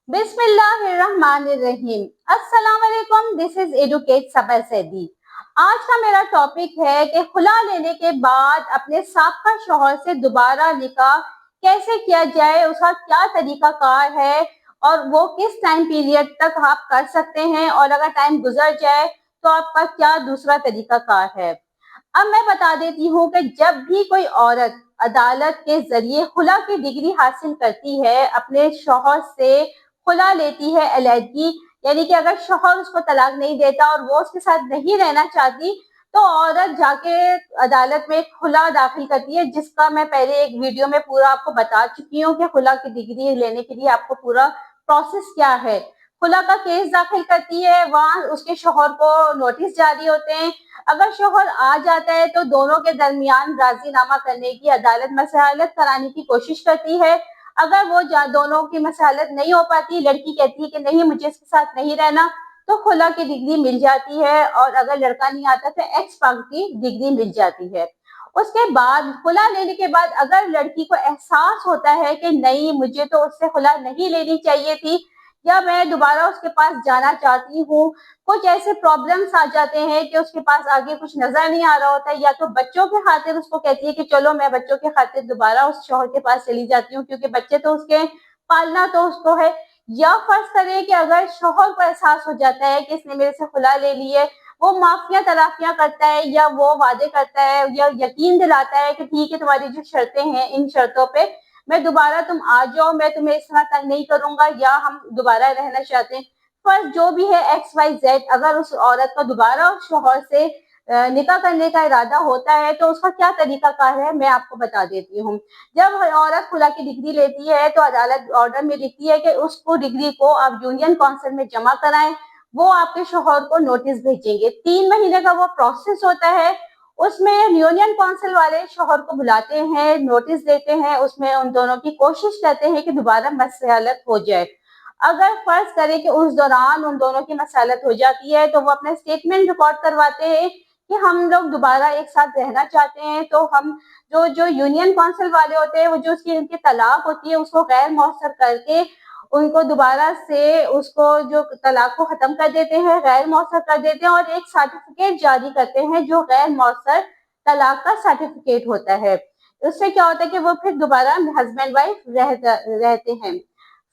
बिस्मिल्लाहिर्रहमानिर्रहीम। अस्सलाम वालेकुम। दिस इज एडुकेट सबा सैदी। आज का मेरा टॉपिक है कि खुला लेने के बाद अपने साबका शौहर से दोबारा निकाह कैसे किया जाए, उसका क्या तरीका कार है और वो किस टाइम पीरियड तक आप कर सकते हैं, और अगर टाइम गुजर जाए तो आपका क्या दूसरा तरीका कार है। अब मैं बता देती हूँ कि जब भी कोई औरत अदालत के जरिए खुला की डिग्री हासिल करती है, अपने शौहर से खुला लेती है अलहदगी, यानी कि अगर शौहर उसको तलाक नहीं देता और वो उसके साथ नहीं रहना चाहती, तो औरत जाके अदालत में खुला दाखिल करती है, जिसका मैं पहले एक वीडियो में पूरा आपको बता चुकी हूँ कि खुला की डिग्री लेने के लिए आपको पूरा प्रोसेस क्या है। खुला का केस दाखिल करती है, वहाँ उसके शौहर को नोटिस जारी होते हैं। अगर शौहर आ जाता है तो दोनों के दरमियान राजीनामा करने की अदालत मसलहत कराने की कोशिश करती है। अगर वो दोनों की मसलहत नहीं हो पाती, लड़की कहती है कि नहीं मुझे इसके साथ नहीं रहना, तो खुला की डिग्री मिल जाती है। और अगर लड़का नहीं आता तो एक्स पाक की डिग्री मिल जाती है। उसके बाद खुला लेने के बाद अगर लड़की को एहसास होता है कि नहीं मुझे तो उससे खुला नहीं लेनी चाहिए थी, या मैं दोबारा उसके पास जाना चाहती हूँ, कुछ ऐसे प्रॉब्लम्स आ जाते हैं कि उसके पास आगे कुछ नजर नहीं आ रहा होता है, या तो बच्चों के खातिर उसको कहती है कि चलो मैं बच्चों के खातिर दोबारा उस शौहर के पास चली जाती हूँ, क्योंकि बच्चे तो उसके पालना तो उसको है। या फर्ज करें कि अगर शौहर को एहसास हो जाता है कि इसने मेरे से खुला ले ली है, वो माफिया तलाफियां करता है या वो वादे करता है या यकीन दिलाता है कि ठीक है तुम्हारी जो शर्तें हैं इन शर्तों पे मैं दोबारा तुम आ जाओ, मैं तुम्हें इस तरह तंग नहीं करूंगा, या हम दोबारा रहना चाहते हैं। पर जो भी है एक्स वाई जेड, अगर उस औरत का दोबारा उस शौहर से निकाह करने का इरादा होता है तो उसका क्या तरीका कार है मैं आपको बता देती हूँ। जब औरत खुला की डिग्री लेती है तो अदालत ऑर्डर में लिखती है कि उसको डिग्री को आप यूनियन काउंसिल में जमा कराएं। वो आपके शौहर को नोटिस भेजेंगे। 3 महीने का वो प्रोसेस होता है। उसमें यूनियन काउंसिल वाले शौहर को बुलाते हैं, नोटिस देते हैं, उसमें उन दोनों की कोशिश करते हैं कि दोबारा मसलहत हो जाए। अगर फर्ज करें कि उस दौरान उन दोनों की मसलहत हो जाती है तो वो अपना स्टेटमेंट रिकॉर्ड करवाते हैं कि हम लोग दोबारा एक साथ रहना चाहते हैं। तो हम जो जो यूनियन काउंसिल वाले होते हैं वो जो उसकी उनकी तलाक होती है उसको गैर मौसर करके उनको दोबारा से उसको जो तलाक को खत्म कर देते हैं, गैर मौसर कर देते हैं, और एक सर्टिफिकेट जारी करते हैं जो गैर मौसर तलाक का सर्टिफिकेट होता है। उससे क्या होता है कि वो फिर दोबारा हस्बैंड वाइफ रहते हैं।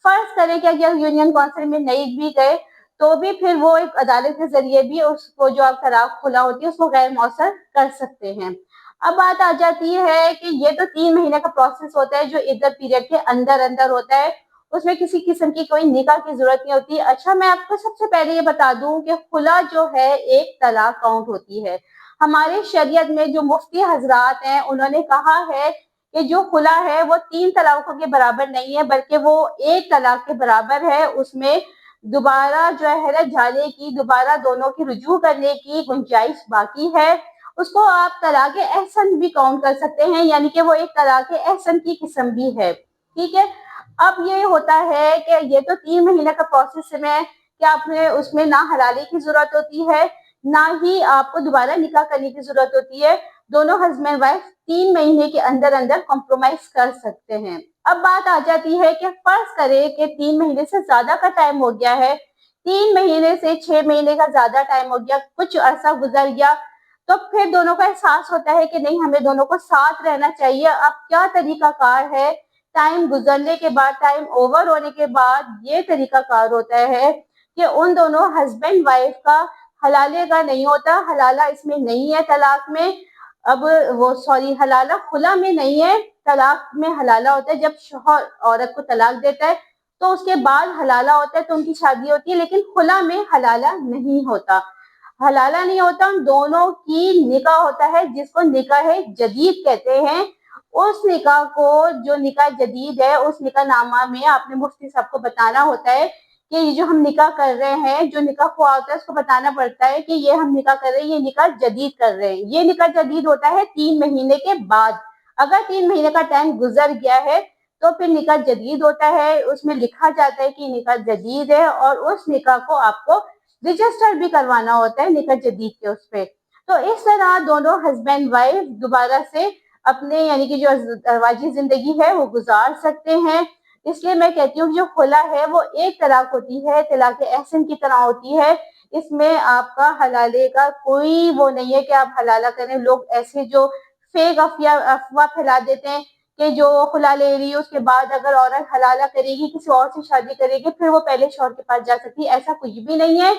फर्ज करें कि अगर यूनियन काउंसिल में नहीं भी गए तो भी फिर वो एक अदालत के जरिए भी उसको जो आप तलाक खुला होती है उसको गैर मौसर कर सकते हैं। अब बात आ जाती है कि ये तो 3 महीने का प्रोसेस होता है जो इद्दत पीरियड के अंदर अंदर होता है। उसमें किसी किस्म की कोई निकाह की जरूरत नहीं होती। अच्छा, मैं आपको सबसे पहले ये बता दूं कि खुला जो है एक तलाक काउंट होती है। हमारे शरीयत में जो मुफ्ती हजरात हैं उन्होंने कहा है कि जो खुला है वो 3 तलाकों के बराबर नहीं है, बल्कि वो एक तलाक के बराबर है। उसमें दोबारा जो है ना जाने की, दोबारा दोनों की रुजू करने की गुंजाइश बाकी है। उसको आप तलाक एहसन भी काउंट कर सकते हैं, यानी कि वो एक तलाक एहसन की किस्म भी है। ठीक है। अब ये होता है कि ये तो 3 महीने का प्रोसेस में कि आपने उसमें ना हलाली की जरूरत होती है, ना ही आपको दोबारा निकाह करने की जरूरत होती है। दोनों हस्बैंड वाइफ 3 महीने के अंदर अंदर कॉम्प्रोमाइज कर सकते हैं। अब बात आ जाती है कि फर्ज करें कि 3 महीने से ज्यादा का टाइम हो गया है, 3 महीने से 6 महीने का ज्यादा टाइम हो गया, कुछ अरसा गुजर गया, तो फिर दोनों का एहसास होता है कि नहीं हमें दोनों को साथ रहना चाहिए। अब क्या तरीका कार है, टाइम गुजरने के बाद, टाइम ओवर होने के बाद ये तरीका कार होता है कि उन दोनों हस्बैंड वाइफ का हलाले का नहीं होता, हलाला इसमें नहीं है तलाक में। अब वो सॉरी हलाला खुला में नहीं है, तलाक में हलाला होता है। जब शौहर औरत को तलाक देता है तो उसके बाद हलाला होता है, तो उनकी शादी होती है, लेकिन खुला में हलाला नहीं होता। हलाला नहीं होता, उन दोनों की निकाह होता है, जिसको निकाह जदीद कहते हैं। उस निकाह को, जो निकाह जदीद है, उस निकाह नामा में आपने मुफ्ती साहब को बताना होता है कि ये जो हम निकाह कर रहे हैं, जो निकाह हुआ होता है उसको बताना पड़ता है कि ये हम निकाह कर रहे हैं, ये निकाह जदीद कर रहे हैं। ये निकाह जदीद होता है 3 महीने के बाद। अगर 3 महीने का टाइम गुजर गया है तो फिर निकाह जदीद होता है। उसमें लिखा जाता है कि निकाह जदीद है, और उस निकाह को आपको रजिस्टर भी करवाना होता है निकाह जदीद के उस पे। तो इस तरह दोनों हस्बैंड वाइफ दोबारा से अपने यानी कि जो अरवाजी जिंदगी है वो गुजार सकते हैं। اس لیے میں کہتی ہوں کہ جو خلا ہے وہ ایک طلاق ہوتی ہے، طلاق احسن کی طرح ہوتی ہے، اس میں آپ کا حلالے کا کوئی وہ نہیں ہے کہ آپ حلالہ کریں۔ لوگ ایسے جو فیک افواہ پھیلا دیتے ہیں کہ جو خلا لے رہی ہے اس کے بعد اگر عورت حلالہ کرے گی، کسی اور سے شادی کرے گی، پھر وہ پہلے شوہر کے پاس جا سکتی ہے، ایسا کچھ بھی نہیں ہے۔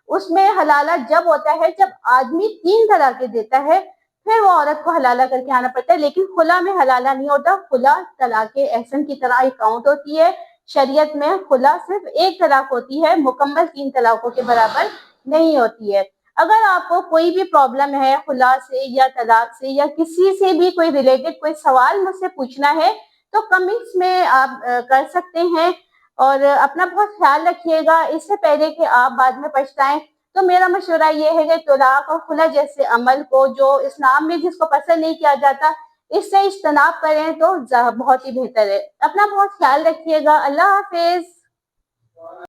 اس میں حلالہ جب ہوتا ہے جب آدمی 3 طلاقیں دیتا ہے، پھر وہ عورت کو حلالہ کر کے آنا پڑتا ہے، لیکن خلا میں حلالہ نہیں ہوتا۔ خلا طلاق احسن کی طرح ایک کاؤنٹ ہوتی ہے۔ شریعت میں خلا صرف ایک طلاق ہوتی ہے، مکمل 3 طلاقوں کے برابر نہیں ہوتی ہے۔ اگر آپ کو کوئی بھی پرابلم ہے خلا سے یا طلاق سے یا کسی سے بھی کوئی ریلیٹڈ کوئی سوال مجھ سے پوچھنا ہے تو کمنٹس میں آپ کر سکتے ہیں، اور اپنا بہت خیال رکھیے گا اس سے پہلے کہ آپ بعد میں پچھتائیں۔ تو میرا مشورہ یہ ہے کہ طلاق اور خلا جیسے عمل کو جو اسلام میں جس کو پسند نہیں کیا جاتا، اس سے اجتناب کریں تو بہت ہی بہتر ہے۔ اپنا بہت خیال رکھیے گا۔ اللہ حافظ۔